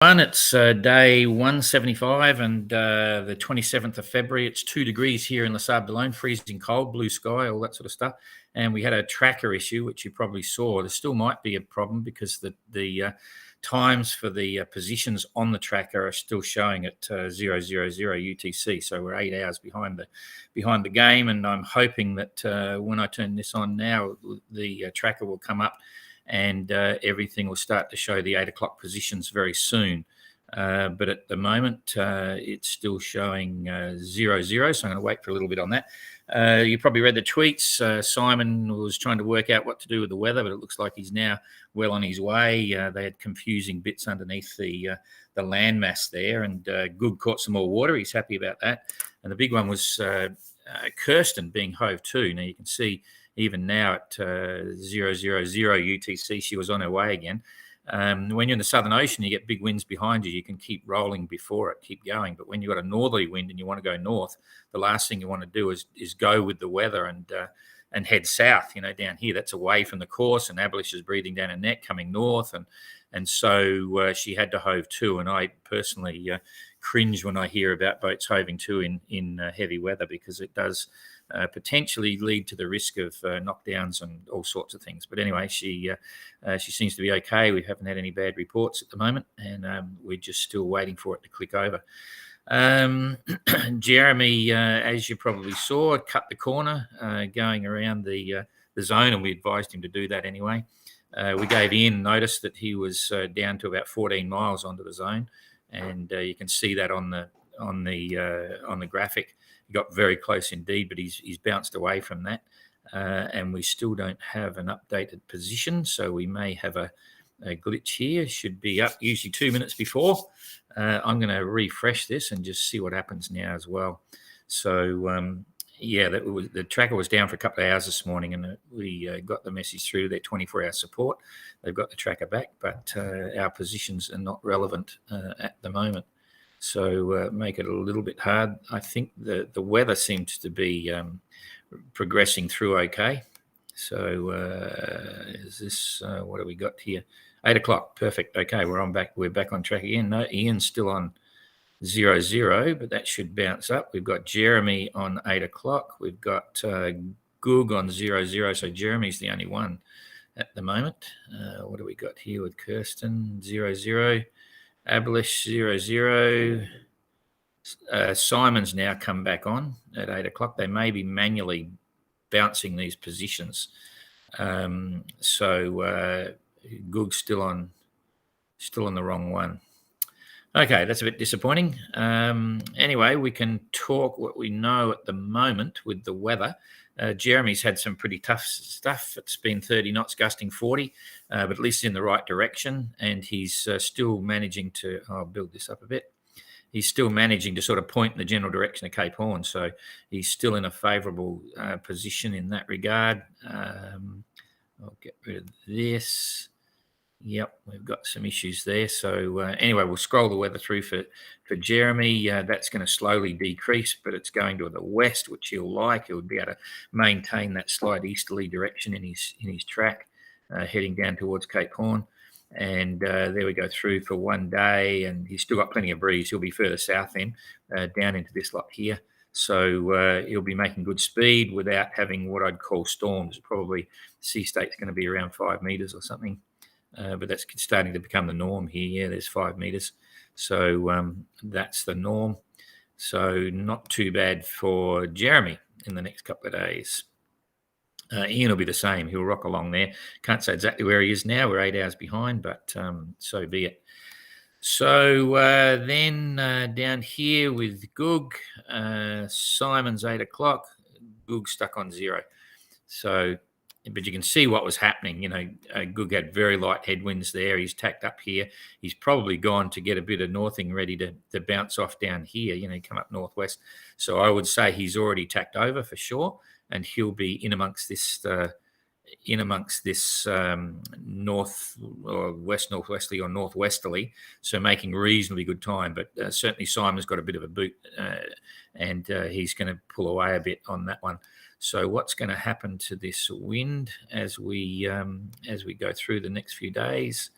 It's day 175 and the 27th of February. It's 2 degrees here in the Sable d'Olonne, freezing cold, blue sky, all that sort of stuff. And we had a tracker issue, which you probably saw. There still might be a problem because the times for the positions on the tracker are still showing at 000 UTC. So we're 8 hours behind the game. And I'm hoping that when I turn this on now, the tracker will come up and everything will start to show the 8 o'clock positions very soon. But at the moment, it's still showing 0, so I'm going to wait for a little bit on that. You probably read the tweets. Simon was trying to work out what to do with the weather, but it looks like he's now well on his way. They had confusing bits underneath the landmass there, and Goog caught some more water. He's happy about that. And the big one was Kirsten being hove to. Now you can see even now at 000 UTC, she was on her way again. When you're in the Southern Ocean, you get big winds behind you. You can keep rolling before it, keep going. But when you've got a northerly wind and you want to go north, the last thing you want to do is go with the weather and head south. Down here, that's away from the course, and Abolish is breathing down her neck, coming north, and so she had to hove to. And I personally cringe when I hear about boats hoving to in heavy weather, because it does potentially lead to the risk of knockdowns and all sorts of things. But anyway, she seems to be okay. We haven't had any bad reports at the moment, and we're just still waiting for it to click over. Jeremy, as you probably saw, cut the corner going around the zone, and we advised him to do that anyway. We gave Ian notice that he was down to about 14 miles onto the zone, and you can see that on the graphic. He got very close indeed, but he's bounced away from that, and we still don't have an updated position, so we may have a glitch here. Should be up usually 2 minutes before. I'm going to refresh this and just see what happens now as well. So the tracker was down for a couple of hours this morning, and we got the message through their 24-hour support. They've got the tracker back, but our positions are not relevant at the moment. So make it a little bit hard. I think the weather seems to be progressing through okay. So is this, what have we got here? 8 o'clock, perfect. Okay, we're back on track again. No, Ian's still on 0, but that should bounce up. We've got Jeremy on 8 o'clock. We've got Goog on 0, so Jeremy's the only one at the moment. What do we got here with Kirsten? 0. Abolish 0. Simon's now come back on at 8 o'clock. They may be manually bouncing these positions. So Goog's still on the wrong one. Okay, that's a bit disappointing. Anyway, we can talk what we know at the moment with the weather. Jeremy's had some pretty tough stuff. It's been 30 knots, gusting 40, but at least in the right direction. And he's still managing to, I'll build this up a bit. He's still managing to sort of point in the general direction of Cape Horn. So he's still in a favourable position in that regard. I'll get rid of this. Yep, we've got some issues there. So anyway, we'll scroll the weather through for Jeremy. That's going to slowly decrease, but it's going to the west, which he'll like. He'll be able to maintain that slight easterly direction in his track, heading down towards Cape Horn. And there we go through for one day, and he's still got plenty of breeze. He'll be further south then, down into this lot here. So he'll be making good speed without having what I'd call storms. Probably sea state's going to be around 5 meters or something. But that's starting to become the norm here. Yeah, there's 5 meters. So that's the norm. So not too bad for Jeremy in the next couple of days. Ian will be the same. He'll rock along there. Can't say exactly where he is now. We're 8 hours behind, but so be it. So then down here with Goog, Simon's 8 o'clock. Goog stuck on 0. So, but you can see what was happening. Goog had very light headwinds there. He's tacked up here. He's probably gone to get a bit of northing ready to bounce off down here, come up northwest. So I would say he's already tacked over for sure, and he'll be in amongst this north or west northwesterly or northwesterly, so making reasonably good time. But certainly Simon's got a bit of a boot, and he's going to pull away a bit on that one. So what's going to happen to this wind as we go through the next few days?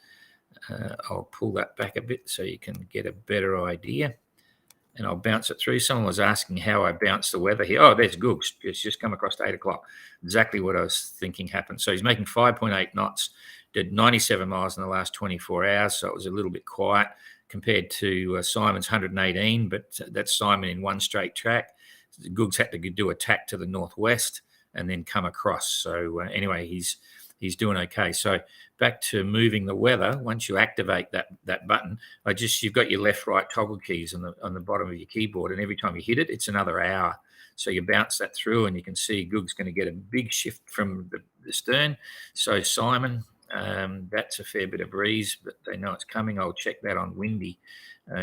I'll pull that back a bit so you can get a better idea. And I'll bounce it through. Someone was asking how I bounce the weather here. Oh, there's Googs. It's just come across to 8 o'clock. Exactly what I was thinking happened. So he's making 5.8 knots, did 97 miles in the last 24 hours. So it was a little bit quiet compared to Simon's 118, but that's Simon in one straight track. Googs had to do a tack to the northwest and then come across. So anyway, he's doing okay. So back to moving the weather. Once you activate that button, you've got your left, right toggle keys on the bottom of your keyboard, and every time you hit it, it's another hour. So you bounce that through, and you can see Goog's going to get a big shift from the stern. So Simon, that's a fair bit of breeze, but they know it's coming. I'll check that on windy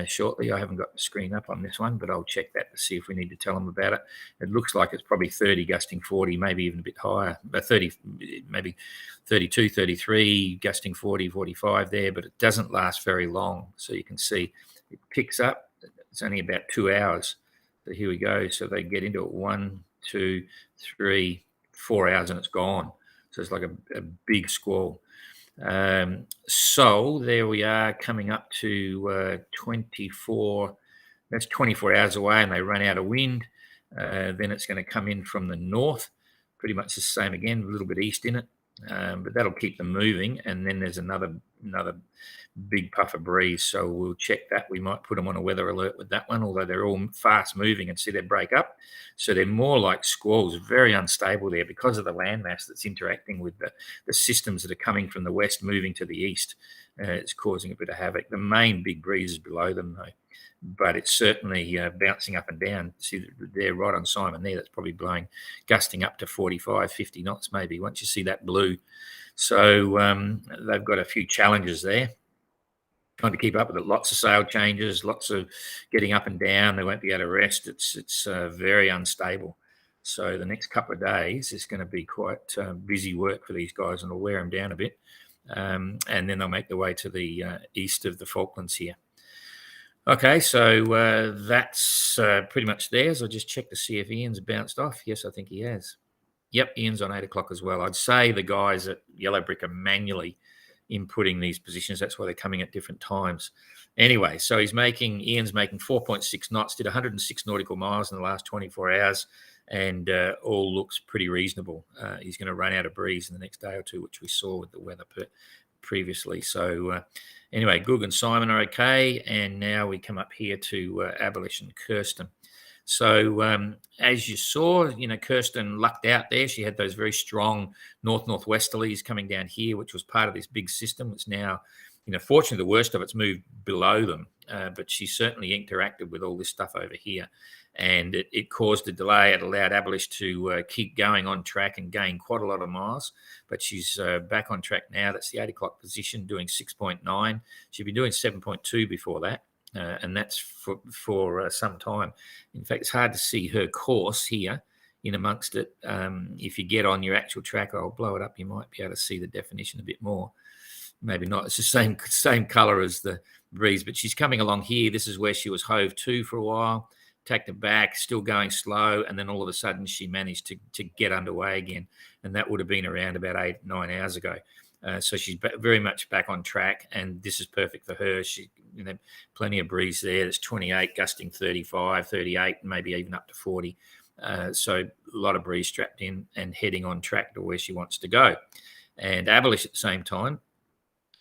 shortly. I haven't got the screen up on this one, but I'll check that to see if we need to tell them about it. It looks like it's probably 30 gusting 40, maybe even a bit higher, but 30, maybe 32, 33, gusting 40, 45 there, but it doesn't last very long. So you can see it picks up. It's only about 2 hours. So here we go. So they get into it 1, 2, 3, 4 hours and it's gone. So it's like a big squall. So there we are coming up to 24. That's 24 hours away and they run out of wind. Then it's going to come in from the north, pretty much the same again, a little bit east in it. But that'll keep them moving. And then there's another big puff of breeze. So we'll check that. We might put them on a weather alert with that one, although they're all fast moving and see they break up. So they're more like squalls, very unstable there because of the landmass that's interacting with the systems that are coming from the west, moving to the east. It's causing a bit of havoc. The main big breeze is below them, though. But it's certainly bouncing up and down. See, they're right on Simon there. That's probably blowing, gusting up to 45, 50 knots maybe once you see that blue. So they've got a few challenges there. Trying to keep up with it. Lots of sail changes, lots of getting up and down. They won't be able to rest. It's very unstable. So the next couple of days is going to be quite busy work for these guys, and it'll wear them down a bit. And then they'll make their way to the east of the Falklands here. Okay, so that's pretty much theirs. I'll just check to see if Ian's bounced off. Yes, I think he has. Yep, Ian's on 8 o'clock as well. I'd say the guys at Yellow Brick are manually inputting these positions. That's why they're coming at different times. Anyway, so Ian's making 4.6 knots, did 106 nautical miles in the last 24 hours, and all looks pretty reasonable. He's going to run out of breeze in the next day or two, which we saw with the weather previously. So anyway, Goog and Simon are okay, and now we come up here to Abolish and Kirsten. So as you saw, Kirsten lucked out there. She had those very strong northwesterlies coming down here, which was part of this big system. It's now, fortunately, the worst of it's moved below them, but she certainly interacted with all this stuff over here. And it caused a delay. It allowed Abolish to keep going on track and gain quite a lot of miles. But she's back on track now. That's the 8 o'clock position, doing 6.9. She'd been doing 7.2 before that. And that's for some time. In fact, it's hard to see her course here in amongst it. If you get on your actual track, I'll blow it up. You might be able to see the definition a bit more. Maybe not. It's the same color as the breeze, but she's coming along here. This is where she was hove to for a while, tacked it back, still going slow, and then all of a sudden she managed to get underway again, and that would have been around about 8-9 hours ago. So she's very much back on track, and this is perfect for her. She, plenty of breeze there. There's 28, gusting 35, 38, maybe even up to 40. So a lot of breeze strapped in and heading on track to where she wants to go. And Abolish at the same time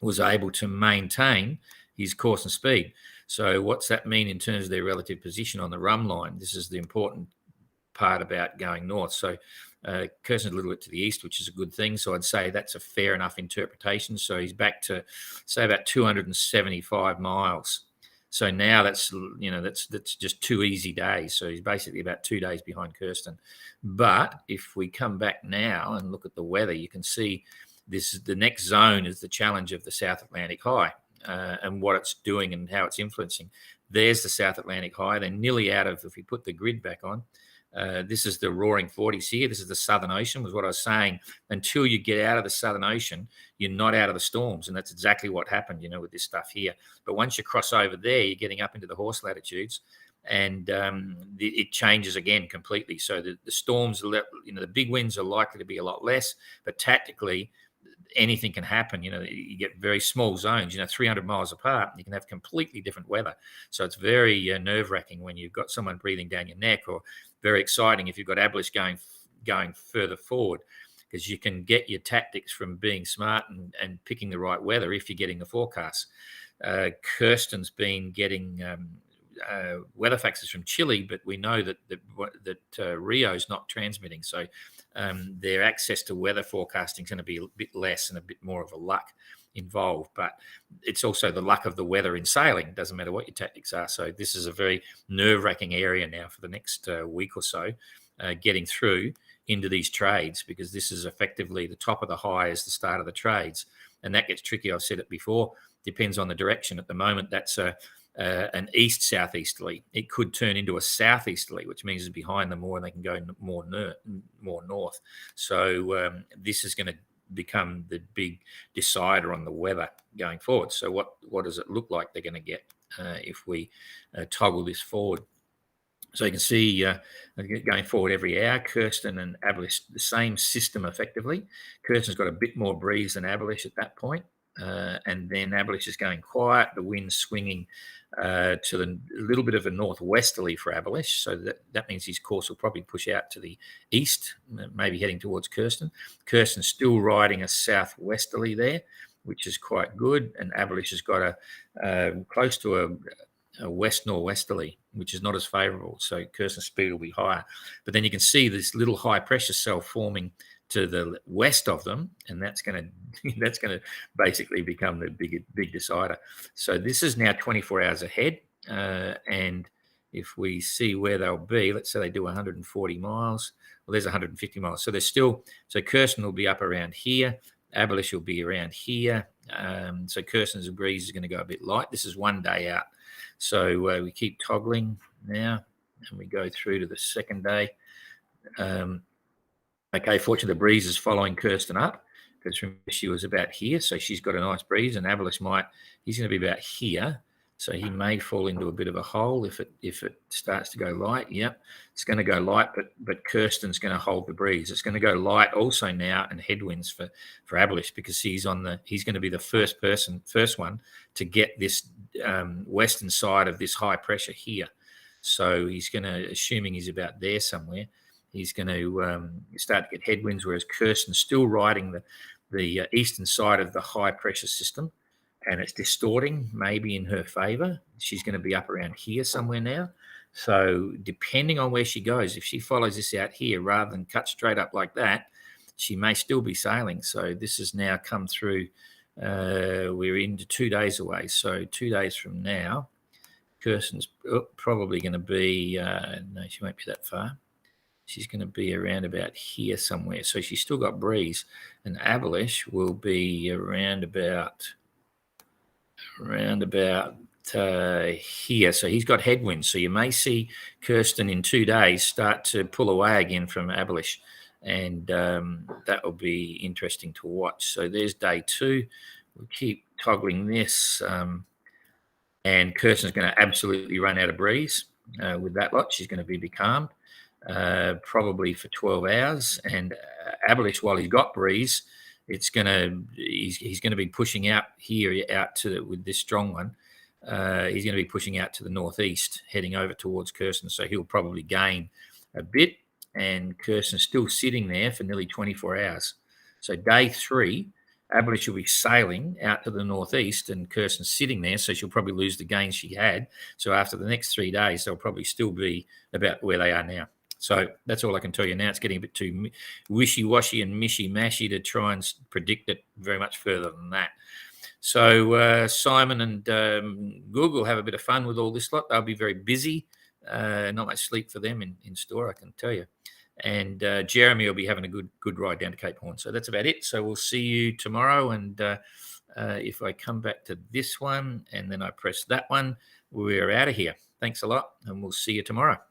was able to maintain his course and speed. So what's that mean in terms of their relative position on the run line? This is the important part about going north. So Kirsten's a little bit to the east, which is a good thing. So I'd say that's a fair enough interpretation. So he's back to, say, about 275 miles. So now that's just 2 easy days. So he's basically about 2 days behind Kirsten. But if we come back now and look at the weather, you can see the next zone is the challenge of the South Atlantic High and what it's doing and how it's influencing. There's the South Atlantic High. They're nearly out of, if we put the grid back on, this is the roaring 40s here. This is the Southern Ocean, was what I was saying. Until you get out of the Southern Ocean, you're not out of the storms. And that's exactly what happened, with this stuff here. But once you cross over there, you're getting up into the horse latitudes, and it changes again completely. So the storms, the big winds are likely to be a lot less. But tactically, anything can happen. You get very small zones, 300 miles apart, you can have completely different weather. So it's very nerve-wracking when you've got someone breathing down your neck, or very exciting if you've got Abolish going further forward, because you can get your tactics from being smart and picking the right weather if you're getting the forecast. Kirsten's been getting weather faxes from Chile, but we know that Rio's not transmitting, so their access to weather forecasting is going to be a bit less and a bit more of a luck involved. But it's also the luck of the weather in sailing. It doesn't matter what your tactics are. So this is a very nerve-wracking area now for the next week or so, getting through into these trades, because this is effectively the top of the high as the start of the trades, and that gets tricky. I've said it before. Depends on the direction. At the moment, that's an east-southeasterly. It could turn into a southeasterly, which means it's behind them more and they can go more north. So this is going to become the big decider on the weather going forward. So what does it look like they're going to get if we toggle this forward? So you can see going forward every hour, Kirsten and Abolish, the same system effectively. Kirsten's got a bit more breeze than Abolish at that point. And then Abolish is going quiet, the wind's swinging to a little bit of a northwesterly for Abolish. So that means his course will probably push out to the east, maybe heading towards Kirsten. Kirsten's still riding a southwesterly there, which is quite good. And Abolish has got a close to a west-northwesterly, which is not as favourable. So Kirsten's speed will be higher. But then you can see this little high pressure cell forming to the west of them, and that's going to basically become the big decider. So this is now 24 hours ahead, and if we see where they'll be, let's say they do 140 miles. Well, there's 150 miles. So so Kirsten will be up around here. Abolish will be around here. So Kirsten's breeze is going to go a bit light. This is 1 day out. So we keep toggling now, and we go through to the second day. Okay, fortunately, the breeze is following Kirsten up, because remember, she was about here, so she's got a nice breeze, and Abolish he's going to be about here, so he may fall into a bit of a hole if it starts to go light. Yep, it's going to go light, but Kirsten's going to hold the breeze. It's going to go light also now, and headwinds for Abolish, because he's going to be the first one to get this western side of this high pressure here. So he's going to, assuming he's about there somewhere, he's going to start to get headwinds, whereas Kirsten's still riding the eastern side of the high pressure system, and it's distorting maybe in her favor. She's going to be up around here somewhere now. So depending on where she goes, if she follows this out here rather than cut straight up like that, she may still be sailing. So this has now come through. We're into 2 days away. So 2 days from now, Kirsten's probably going to be, no, she won't be that far. She's going to be around about here somewhere. So she's still got breeze, and Abolish will be around about here. So he's got headwinds. So you may see Kirsten in 2 days start to pull away again from Abolish, and that will be interesting to watch. So there's day 2. We'll keep toggling this, and Kirsten's going to absolutely run out of breeze with that lot. She's going to be becalmed. Probably for 12 hours, and Abolish, while he's got breeze, he's going to be pushing out here with this strong one. He's going to be pushing out to the northeast, heading over towards Kirsten. So he'll probably gain a bit, and Kirsten's still sitting there for nearly 24 hours. So day 3, Abolish will be sailing out to the northeast, and Kirsten's sitting there, so she'll probably lose the gains she had. So after the next 3 days, they'll probably still be about where they are now. So that's all I can tell you now. It's getting a bit too wishy-washy and mishy-mashy to try and predict it very much further than that. So Simon and Goog will have a bit of fun with all this lot. They'll be very busy. Not much sleep for them in store, I can tell you. And Jeremy will be having a good ride down to Cape Horn. So that's about it. So we'll see you tomorrow. And if I come back to this one and then I press that one, we're out of here. Thanks a lot, and we'll see you tomorrow.